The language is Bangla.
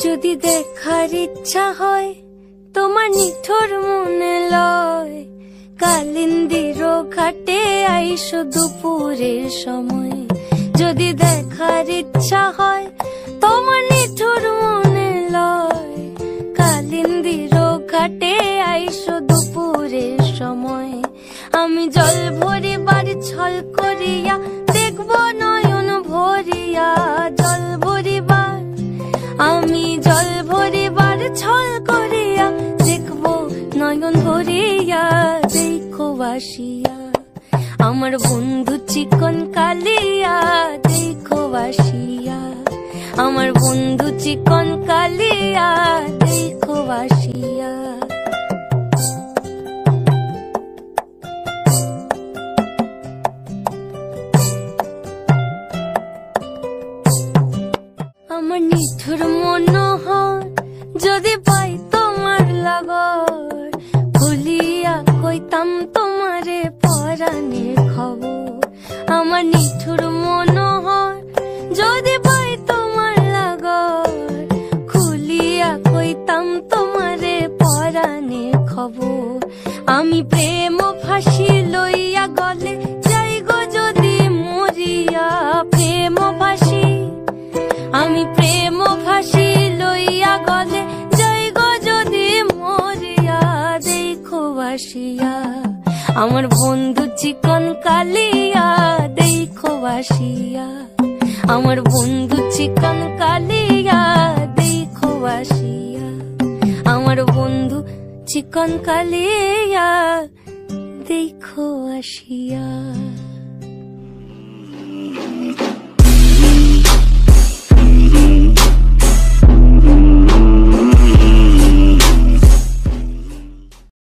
যদি দেখার ইচ্ছা হয় তোমার নিঠুর মনে লয়, কালিন্দির ঘাটে আইসো দুপুরের সময়। যদি দেখার ইচ্ছা হয় তোমার নিঠুর মনে লয়, কালিন্দির ঘাটে আইসো দুপুরের সময়। আমি জল ভরিবার ছল করিয়া দেখব নয়ন ভরিয়া, জল ভরিবার আমি জল ভরিবার ছল করিয়া দেখব নয়ন ভরিয়া। দেখো বাসিয়া আমার বন্ধু চিকন কালিয়া, দেখো বাসিয়া আমার বন্ধু চিকন কালিয়া, দেখো বাসিয়া। আমার নিঠুর মনোহর যদি পাই তোমার লাগর, খুলিয়া কইতাম তোমারে পরাণের খবর। আমার নিঠুর মনোহর যদি পাই তোমার লাগর, খুলিয়া কইতাম তোমারে পরাণের খবর। আমি প্রেম ফাঁসি লইয়া গলে যাই গো যদি মরিয়া, প্রেম ফাঁসি আমি প্রেম ফাঁসি লইয়া গলে যাই গো যদি মরিয়া। দেখো বাসিয়া আমার বন্ধু চিকন কালিয়া, দেখো বাসিয়া আমার বন্ধু চিকন কালিয়া, দেখো বাসিয়া আমার বন্ধু চিকন কালিয়া, দেখো আসিয়া।